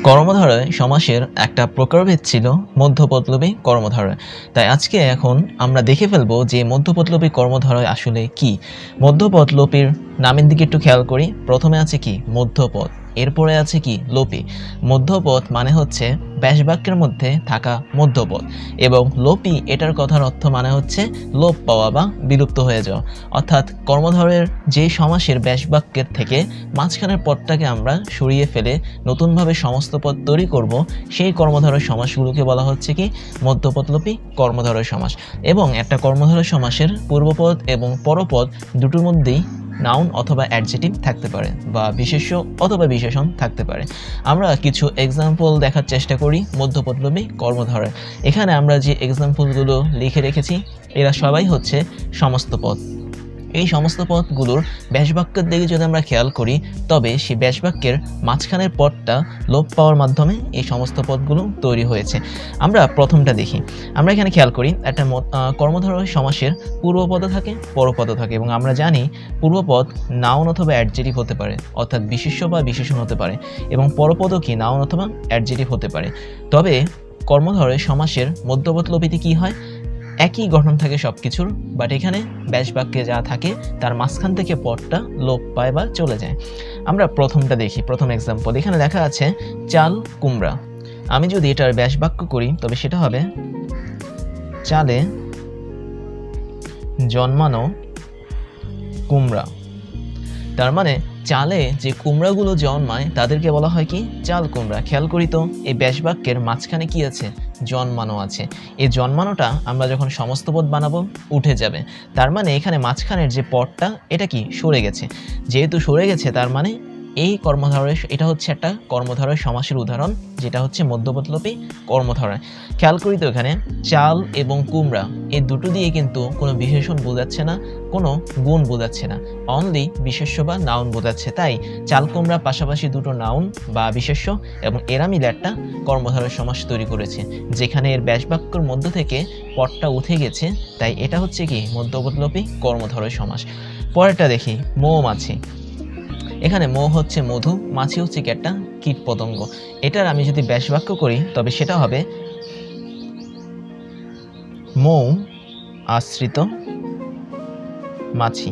কর্মধারয় সমাসের একটা প্রকারভেদ ছিল মধ্যপদলোপী কর্মধারয়। তাই আজকে এখন আমরা দেখে ফেলবো যে মধ্যপদলোপী কর্মধারয় আসলে কি। মধ্যপদলোপীর নামের দিকে একটু খেয়াল করি। প্রথমে আছে কি মধ্যপদ, এরপরে আছে কি লোপী। মধ্যপদ মানে হচ্ছে ব্যাসবাক্যের মধ্যে থাকা মধ্যপদ, এবং লোপী এটার কথার অর্থ মানে হচ্ছে লোপ পাওয়া বা বিলুপ্ত হয়ে যাওয়া। অর্থাৎ কর্মধারয়ের যে সমাসের ব্যাসবাক্যের থেকে মাঝখানের পদটাকে আমরা সরিয়ে ফেলে নতুনভাবে সমস্ত পদ তৈরি করব, সেই কর্মধারয় সমাসগুলোকে বলা হচ্ছে কি মধ্যপদলোপী কর্মধারয় সমাস। এবং একটা কর্মধারয় সমাসের পূর্বপদ এবং পরপদ দুটোর মধ্যেই নাউন অথবা অ্যাডজেটিভ থাকতে পারে বা বিশেষ্য অথবা বিশেষণ থাকতে পারে। আমরা কিছু এক্সাম্পল দেখার চেষ্টা করি মধ্যপদলোপী কর্মধারয়। এখানে আমরা যে এক্সাম্পলগুলো লিখে রেখেছি এরা সবাই হচ্ছে সমস্ত পদ। এই সমস্ত পদগুলোর ব্যাসবাক্যের দিকে যদি আমরা খেয়াল করি, তবে সেই ব্যাসবাক্যের মাঝখানের পদটা লোপ পাওয়ার মাধ্যমে এই সমস্ত পদগুলো তৈরি হয়েছে। আমরা প্রথমটা দেখি। আমরা এখানে খেয়াল করি একটা কর্মধারয় সমাসের পূর্বপদ থাকে, পরপদ থাকে, এবং আমরা জানি পূর্বপদ নাউন অথবা অ্যাডজেটিভ হতে পারে, অর্থাৎ বিশেষ্য বা বিশেষণ হতে পারে, এবং পরপদও কি নাউন অথবা অ্যাডজেটিভ হতে পারে। তবে কর্মধারয় সমাসের মধ্যপদলোপীতে কি হয়, একই গঠন থাকে সব কিছুর, বাট এখানে ব্যাসবাক্যে যা থাকে তার মাঝখান থেকে পদটা লোপ পায় বা চলে যায়। আমরা প্রথমটা দেখি, প্রথম এক্সাম্পল। এখানে লেখা আছে চাল কুমড়া। আমি যদি এটার ব্যাসবাক্য করি তবে সেটা হবে চালে জন্মানো কুমড়া। তার মানে চালে যে কুমড়াগুলো জন্মায় তাদেরকে বলা হয় কি চাল কুমড়া। খেয়াল করি তো এই ব্যাসবাক্যের মাঝখানে কি আছে, জন্মানো আছে। এই জন্মানোটা আমরা যখন সমস্ত পদ বানাবো উঠে যাবে। তার মানে এখানে মাঝখানের যে পদটা এটা কি সরে গেছে। যেহেতু সরে গেছে তার মানে এই কর্মধারয়, এটা হচ্ছে একটা কর্মধারয় সমাসের উদাহরণ, যেটা হচ্ছে মধ্যপদলোপী কর্মধারয়। খেয়াল করি তো এখানে চাল এবং কুমড়া এই দুটো দিয়ে কিন্তু কোনো বিশেষণ বোঝাচ্ছে না, কোনো গুণ বোঝাচ্ছে না, অনলি বিশেষ্য বা নাউন বোঝাচ্ছে। তাই চাল কুমড়া পাশাপাশি দুটো নাউন বা বিশেষ্য, এবং এরা মিলে একটা কর্মধারয় সমাস তৈরি করেছে, যেখানে এর ব্যাসবাক্যর মধ্য থেকে পদটা উঠে গেছে। তাই এটা হচ্ছে কি মধ্যপদলোপী কর্মধারয় সমাস। পরেরটা দেখি মৌমাছি। এখানে মৌ হচ্ছে মধু, মাছি হচ্ছে কি একটা কীট পতঙ্গ। এটার আমি যদি ব্যাসবাক্য করি তবে সেটা হবে মৌ আশ্রিত মাছি।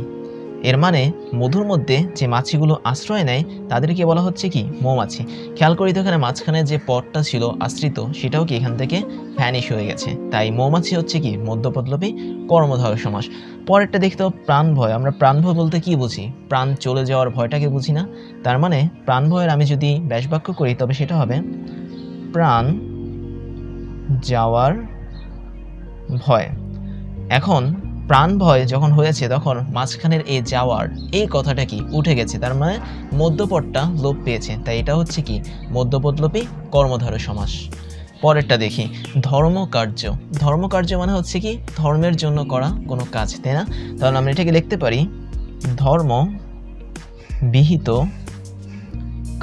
এর মানে মধুর মধ্যে যে মাছিগুলো আশ্রয় নেয় তাদেরকে বলা হচ্ছে কি মৌমাছি। খেয়াল করি তো এখানে মাঝখানে যে পদটা ছিল আশ্রিত সেটাও কি এখান থেকে ভ্যানিশ হয়ে গেছে। তাই মৌমাছি হচ্ছে কি মধ্যপদলোপী কর্মধারয় সমাস। পরেরটা দেখতে হবে প্রাণ ভয়। আমরা প্রাণ ভয় বলতে কি বুঝি, প্রাণ চলে যাওয়ার ভয়টাকে বুঝি না। তার মানে প্রাণ ভয়ের আমি যদি ব্যাসবাক্য করি তবে সেটা হবে প্রাণ যাওয়ার ভয়। এখন প্রাণ ভয় যখন হয়েছে তখন মাঝখানের এই যাওয়ার এই কথাটা কি উঠে গেছে, তার মানে মধ্যপদটা লোপ পেয়েছে। তাই এটা হচ্ছে কি মধ্যপদলোপী কর্মধারয় সমাস। পরেরটা দেখি ধর্মকার্য। ধর্মকার্য মানে হচ্ছে কি ধর্মের জন্য করা কোনো কাজ, তাই না? তাহলে আমরা এটাকে লিখতে পারি ধর্ম বিহিত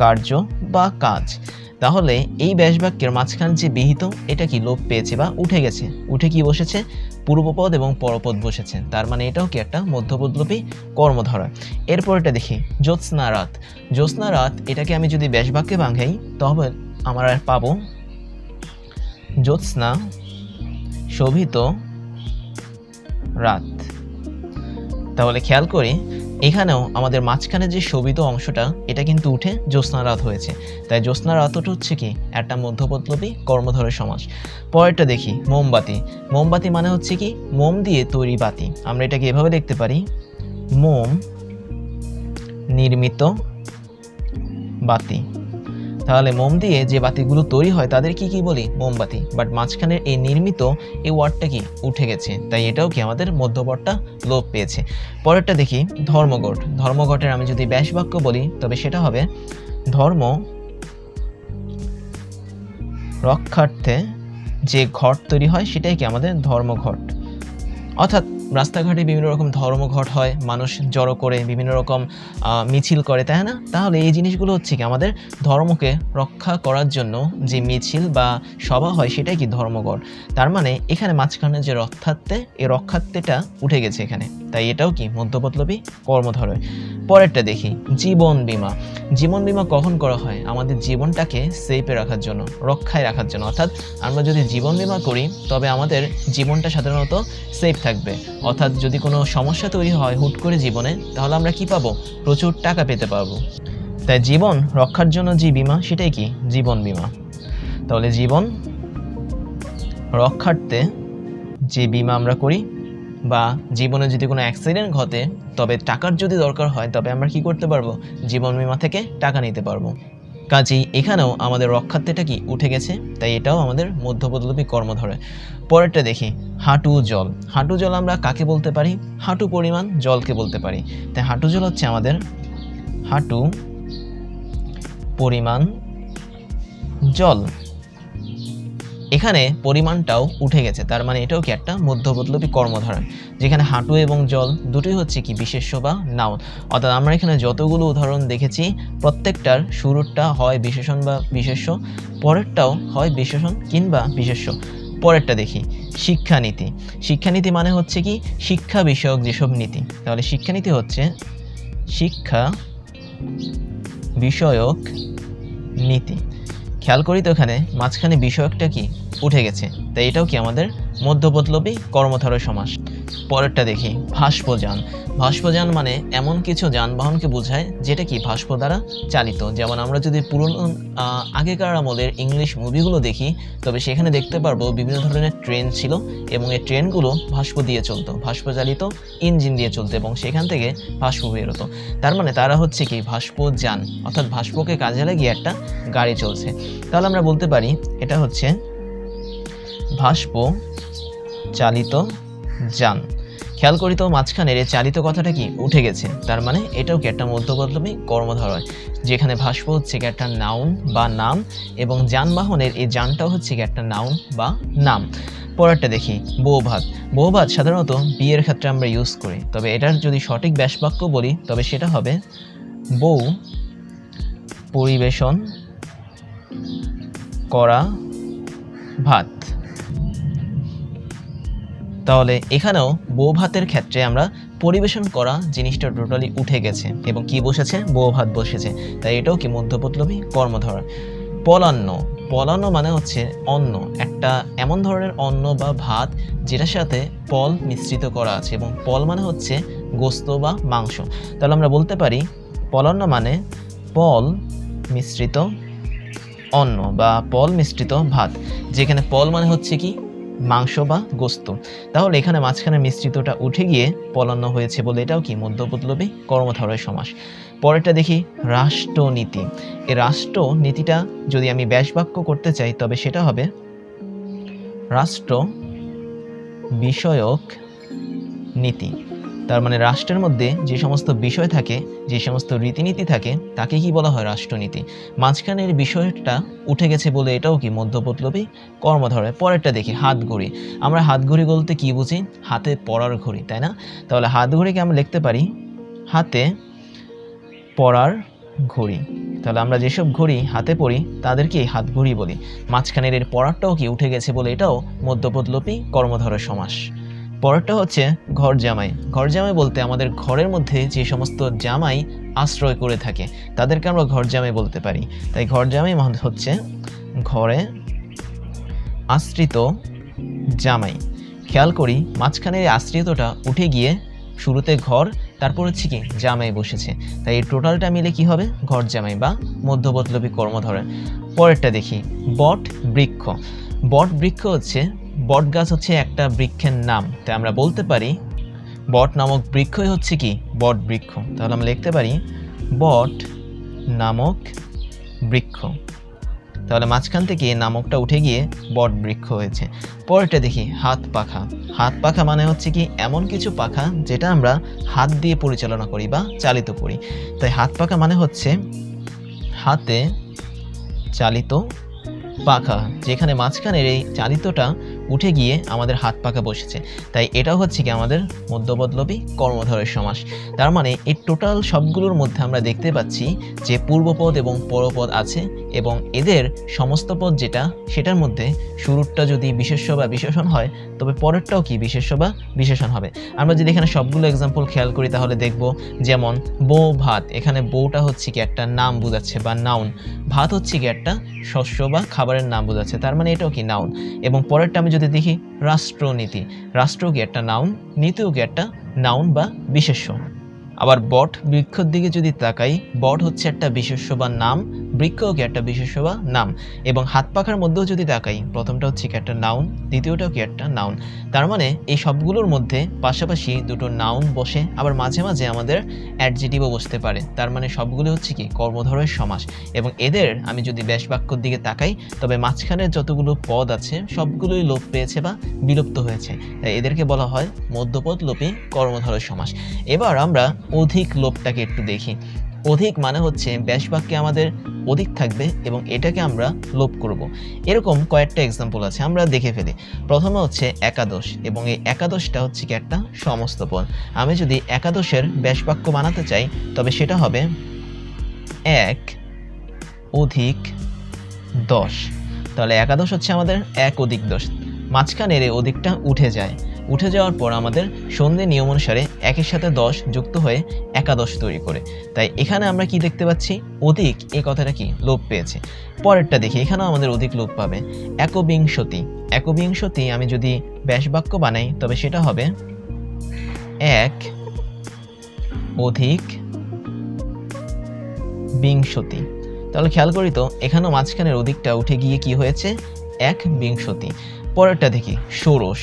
কার্য বা কাজ। তাহলে এই ব্যাসবাক্যের মাঝখানে যে বিহিত এটা কি লোপ পেয়েছে বা উঠে গেছে, উঠে কি বসেছে পূর্বপদ এবং পরপদ বসেছে। তার মানে এটাও কি একটা মধ্যপদলোপী কর্মধারয়। এরপর এটা দেখি জ্যোৎস্না রাত। জ্যোৎস্না রাত এটাকে আমি যদি ব্যাসবাক্যে ভাঙাই তবে আমরা পাবো জ্যোৎস্না শোভিত রাত। তাহলে খেয়াল করি এখানেও আমাদের মাঝখানে যে শোভিত অংশটা এটা কিন্তু উঠে জ্যোৎস্না রাত হয়েছে। তাই জ্যোৎস্না রাতটা হচ্ছে কি একটা মধ্যপদলোপী কর্মধারয় সমাস। পরেরটা দেখি মোমবাতি। মোমবাতি মানে হচ্ছে কি মোম দিয়ে তৈরি বাতি। আমরা এটাকে এভাবে লিখতে পারি মোম নির্মিত বাতি। তাহলে মোম দিয়ে যে বাতিগুলো তৈরি হয় তাদের কি কি বলি মোমবাতি, বাট মাঝখানের এই নির্মিত এই ওয়ার্ডটা কি উঠে গেছে। তাই এটাও কি আমাদের মধ্যপদটা লোপ পেয়েছে। পরেরটা দেখি ধর্মঘট। ধর্মঘটের আমি যদি ব্যাসবাক্য বলি তবে সেটা হবে ধর্ম রক্ষার্থে যে ঘট তৈরি হয় সেটাই কি আমাদের ধর্মঘট। অর্থাৎ রাস্তাঘাটে বিভিন্ন রকম ধর্মঘট হয়, মানুষ জড়ো করে বিভিন্ন রকম মিছিল করে, তাই না? তাহলে এই জিনিসগুলো হচ্ছে কি আমাদের ধর্মকে রক্ষা করার জন্য যে মিছিল বা সভা হয় সেটাই কি ধর্মঘট। তার মানে এখানে মাঝখানে যে রক্ষার্থে, এই রক্ষার্থেটা উঠে গেছে এখানে। তাই এটাও কি মধ্যপদলোপী কর্মধারয়। পরেরটা দেখি জীবন বীমা। জীবন বীমা কখন করা হয়? আমাদের জীবনটাকে সেফে রাখার জন্য, রক্ষায় রাখার জন্য। অর্থাৎ আমরা যদি জীবন বীমা করি তবে আমাদের জীবনটা সাধারণত সেফ থাকবে। অর্থাৎ যদি কোনো সমস্যা তৈরি হয় হুট করে জীবনে, তাহলে আমরা কি পাবো? প্রচুর টাকা পেতে পারবো। তাই জীবন রক্ষার জন্য যে বীমা সেটাই কি জীবন বীমা। তাহলে জীবন রক্ষার্থে যে বীমা আমরা করি বা জীবনে যদি কোনো অ্যাক্সিডেন্ট ঘটে তবে টাকার যদি দরকার হয় তবে আমরা কি করতে পারবো? জীবন বীমা থেকে টাকা নিতে পারবো। কাজেই এখানেও আমাদের রক্ষার্থেটা কি উঠে গেছে, তাই এটাও আমাদের মধ্যপদলোপী কর্মধারয়। পরেরটা দেখি হাঁটু জল। হাঁটু জল আমরা কাকে বলতে পারি? হাঁটু পরিমাণ জলকে বলতে পারি। তাই হাঁটু জল হচ্ছে আমাদের হাঁটু পরিমাণ জল। এখানে পরিমাণটাও উঠে গেছে, তার মানে এটাও কি একটা মধ্যপদলোপী কর্মধারয়, যেখানে হাঁটু এবং জল দুটোই হচ্ছে কি বিশেষ্য বা নাউন। অর্থাৎ আমরা এখানে যতগুলো উদাহরণ দেখেছি প্রত্যেকটার শুরুরটা হয় বিশেষণ বা বিশেষ্য, পরেরটাও হয় বিশেষণ কিংবা বিশেষ্য। পরেরটা দেখি শিক্ষানীতি। শিক্ষানীতি মানে হচ্ছে কি শিক্ষা বিষয়ক যেসব নীতি। তাহলে শিক্ষানীতি হচ্ছে শিক্ষা বিষয়ক নীতি। খেয়াল করি তো এখানে মাঝখানে বিষয়কটা কি উঠে গেছে, তাই এটাও কি আমাদের মধ্যপদলোপী কর্মধারয় সমাস। পরেরটা দেখি ভাস্পযান। ভাস্পযান মানে এমন কিছু যানবাহনকে বোঝায় যেটা কি ভাস্প দ্বারা চালিত। যেমন আমরা যদি পুরনো আগেকার আমলের ইংলিশ মুভিগুলো দেখি তবে সেখানে দেখতে পারবো বিভিন্ন ধরনের ট্রেন ছিল এবং এই ট্রেনগুলো ভাস্প দিয়ে চলতো, ভাস্পচালিত ইঞ্জিন দিয়ে চলতো এবং সেখান থেকে ভাস্প বেরোতো। তার মানে তারা হচ্ছে কি ভাস্পযান, অর্থাৎ ভাস্পকে কাজে লাগিয়ে একটা গাড়ি চলছে। তাহলে আমরা বলতে পারি এটা হচ্ছে ভাস্প চালিত যান। খেয়াল করি তো মাঝখানের এই চালিত কথাটা কি উঠে গেছে, তার মানে এটাও কি একটা মধ্যপদলোপী কর্মধারয়, যেখানে ভাস্প হচ্ছে কি একটা নাউন বা নাম এবং যানবাহনের এই যানটাও হচ্ছে কি একটা নাউন বা নাম। পরেরটা দেখি বৌভাত। বৌভাত সাধারণত বিয়ের ক্ষেত্রে আমরা ইউজ করি, তবে এটার যদি সঠিক ব্যাসবাক্য বলি তবে সেটা হবে বউ পরিবেশন করা ভাত। তাহলে এখানেও বউ ভাতের ক্ষেত্রে আমরা পরিবেশন করা জিনিসটা টোটালি উঠে গেছে এবং কি বসেছে? বউ ভাত বসেছে, তাই এটাও কি মধ্যপদলোপী কর্মধারয়। পলান্ন। পলান্ন মানে হচ্ছে অন্ন, একটা এমন ধরনের অন্ন বা ভাত যেটার সাথে পল মিশ্রিত করা আছে এবং পল মানে হচ্ছে গোস্ত বা মাংস। তাহলে আমরা বলতে পারি পলান্ন মানে পল মিশ্রিত অন্ন বা পল মিশ্রিত ভাত, যেখানে পল মানে হচ্ছে কি মাংস বা গোস্ত। তাহলে এখানে মাঝখানে মিশ্রিতটা উঠে গিয়ে পলান্ন হয়েছে বলে এটাও কি মধ্যপদলোপী কর্মধারয় সমাস। পরেরটা দেখি রাষ্ট্রনীতি। এই রাষ্ট্রনীতিটা যদি আমি ব্যাসবাক্য করতে চাই তবে সেটা হবে রাষ্ট্র বিষয়ক নীতি। তার মানে রাষ্ট্রের মধ্যে যে সমস্ত বিষয় থাকে, যে সমস্ত রীতিনীতি থাকে তাকে কি বলা হয়? রাষ্ট্রনীতি। মাঝখানের বিষয়টা উঠে গেছে বলে এটাও কি মধ্যপদলোপী কর্মধারয়। পরেরটা দেখি হাত ঘড়ি। আমরা হাত ঘড়ি বলতে কি বুঝি? হাতে পরার ঘড়ি, তাই না? তাহলে হাত ঘড়িকে আমরা লিখতে পারি হাতে পরার ঘড়ি। তাহলে আমরা যেসব ঘড়ি হাতে পরি তাদেরকে হাত ঘড়ি বলি। মাঝখানের এর পরারটাও কি উঠে গেছে বলে এটাও মধ্যপদলোপী কর্মধারয় সমাস। পরেরটা হচ্ছে ঘর জামাই। ঘর জামাই বলতে আমাদের ঘরের মধ্যে যে সমস্ত জামাই আশ্রয় করে থাকে তাদেরকে আমরা ঘর জামাই বলতে পারি। তাই ঘর জামাই হচ্ছে ঘরে আশ্রিত জামাই। খেয়াল করি মাঝখানে আশ্রিতটা উঠে গিয়ে শুরুতে ঘর, তারপর হচ্ছে কি জামাই বসেছে, তাই এই টোটালটা মিলে কি হবে? ঘর জামাই বা মধ্যপদলোপী কর্মধারয়। পরেরটা দেখি বট বৃক্ষ। বট বৃক্ষ হচ্ছে, বট গাছ হচ্ছে একটা বৃক্ষের নাম, তাই আমরা বলতে পারি বট নামক বৃক্ষই হচ্ছে কি বট বৃক্ষ। তাহলে আমরা লিখতে পারি বট নামক বৃক্ষ। তাহলে মাঝখান থেকে নামকটা উঠে গিয়ে বট বৃক্ষ হয়েছে। পরেরটা দেখি হাত পাখা। হাত পাখা মানে হচ্ছে কি এমন কিছু পাখা যেটা আমরা হাত দিয়ে পরিচালনা করি বা চালিত করি। তাই হাত পাখা মানে হচ্ছে হাতে চালিত পাখা, যেখানে মাঝখানের এই চালিতটা উঠে গিয়ে আমাদের হাত পাকা বসেছে, তাই এটাও হচ্ছে কি আমাদের মধ্যপদলোপী কর্মধারয় সমাস। তার মানে এই টোটাল সবগুলোর মধ্যে আমরা দেখতে পাচ্ছি যে পূর্বপদ এবং পরপদ আছে, এবং এদের সমস্ত পদ যেটা সেটার মধ্যে শুরুরটা যদি বিশেষ্য বা বিশেষণ হয় তবে পরেরটাও কি বিশেষ্য বা বিশেষণ হবে। আমরা যদি এখানে সবগুলো এক্সাম্পল খেয়াল করি তাহলে দেখব, যেমন বউ ভাত, এখানে বউটা হচ্ছে কি একটা নাম বোঝাচ্ছে বা নাউন, ভাত হচ্ছে কি একটা শস্য বা খাবারের নাম বোঝাচ্ছে, তার মানে এটাও কি নাউন। এবং পরেরটা আমি যদি দেখি রাষ্ট্রনীতি, রাষ্ট্র কি একটা নাউন, নীতিও কি একটা নাউন বা বিশেষ্য। আবার বট বৃক্ষর দিকে যদি তাকাই, বট হচ্ছে একটা বিশেষ্য বা নাম, বৃক্ষও কি একটা বিশেষ্য বা নাম। এবং হাত পাখার মধ্যেও যদি তাকাই, প্রথমটা হচ্ছে কি একটা নাউন, দ্বিতীয়টাও কি একটা নাউন। তার মানে এই সবগুলোর মধ্যে পাশাপাশি দুটো নাউন বসে, আবার মাঝে মাঝে আমাদের অ্যাডজেটিভও বসতে পারে। তার মানে সবগুলো হচ্ছে কি কর্মধারয় সমাস। এবং এদের আমি যদি ব্যাস বাক্যর দিকে তাকাই তবে মাঝখানের যতগুলো পদ আছে সবগুলোই লোপ পেয়েছে বা বিলুপ্ত হয়েছে, তাই এদেরকে বলা হয় মধ্যপদলোপী কর্মধারয় সমাস। এবার আমরা অধিক লোপটাকে একটু দেখি। অধিক মানে হচ্ছে ব্যাস বাক্যে আমাদের অধিক থাকবে এবং এটাকে আমরা লোপ করব। এরকম কয়েকটা এক্সাম্পল আছে, আমরা দেখে ফেলি। প্রথমে হচ্ছে একাদশ, এবং এই একাদশটা হচ্ছে কি একটা সমস্ত পদ। আমি যদি একাদশের ব্যাস বাক্য বানাতে চাই তবে সেটা হবে এক অধিক দশ। তাহলে একাদশ হচ্ছে আমাদের এক অধিক দশ, মাঝখানের এই অধিকটা উঠে যায়, উঠে যাওয়ার পর আমাদের সন্ধি নিয়ম অনুসারে একের সাথে 10 যুক্ত হয়ে একাদশ তৈরি করে। তাই এখানে আমরা কি দেখতে পাচ্ছি, অধিক এই কথাটা কি লোপ পেয়েছে। পরেরটা দেখি, এখানেও আমাদের অধিক লোপ পাবে, একবিংশতি। একবিংশতি আমি যদি ব্যাস বাক্য বানাই তবে সেটা হবে এক অধিক বিংশতি। তাহলে খেয়াল করি তো এখানেও মাঝখানের অধিকটা উঠে গিয়ে কি হয়েছে, এক বিংশতি। পরেরটা দেখি ষোড়শ।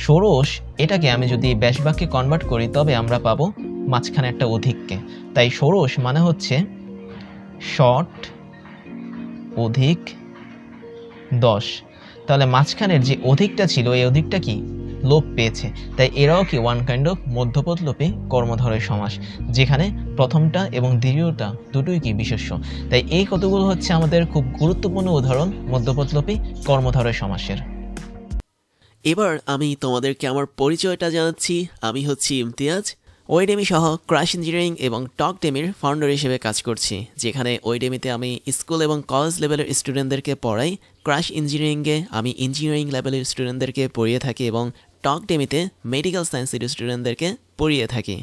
ষোড়শ এটাকে আমি যদি ব্যাস বাক্যে কনভার্ট করি তবে আমরা পাবো মাঝখানে একটা অধিককে, তাই ষোড়শ মানে হচ্ছে শর্ট অধিক 10। তাহলে মাঝখানের যে অধিকটা ছিল এই অধিকটা কি লোপ পেয়েছে, তাই এরাও কি ওয়ান কাইন্ড অফ মধ্যপদলোপী কর্মধারয় সমাস, যেখানে প্রথমটা এবং দ্বিতীয়টা দুটোই কি বিশেষ্য। তাই এই কতগুলো হচ্ছে আমাদের খুব গুরুত্বপূর্ণ উদাহরণ মধ্যপদলোপী কর্মধারয় সমাসের। এবার আমি তোমাদেরকে আমার পরিচয়টা জানাচ্ছি। আমি হচ্ছি ইমতিয়াজ, ওয়েডেমি সহ ক্রাশ ইঞ্জিনিয়ারিং এবং টকডেমির ফাউন্ডার হিসেবে কাজ করছি, যেখানে ওয়েডেমিতে আমি স্কুল এবং কলেজ লেভেলের স্টুডেন্টদেরকে পড়াই, ক্রাশ ইঞ্জিনিয়ারিংয়ে আমি ইঞ্জিনিয়ারিং লেভেলের স্টুডেন্টদেরকে পড়িয়ে থাকি এবং টকডেমিতে মেডিকেল সায়েন্সের স্টুডেন্টদেরকে পড়িয়ে থাকি।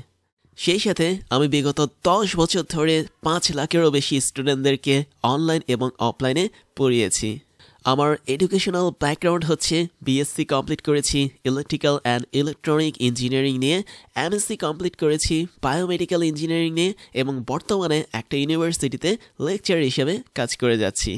সেই সাথে আমি বিগত 10 বছর ধরে 5 লাখেরও বেশি স্টুডেন্টদেরকে অনলাইন এবং অফলাইনে পড়িয়েছি। আমার এডুকেশনাল ব্যাকগ্রাউন্ড হচ্ছে বিএসসি কমপ্লিট করেছি ইলেকট্রিক্যাল অ্যান্ড ইলেকট্রনিক ইঞ্জিনিয়ারিং নিয়ে, এমএসসি কমপ্লিট করেছি বায়োমেডিক্যাল ইঞ্জিনিয়ারিং নিয়ে এবং বর্তমানে একটা ইউনিভার্সিটিতে লেকচার হিসেবে কাজ করে যাচ্ছি।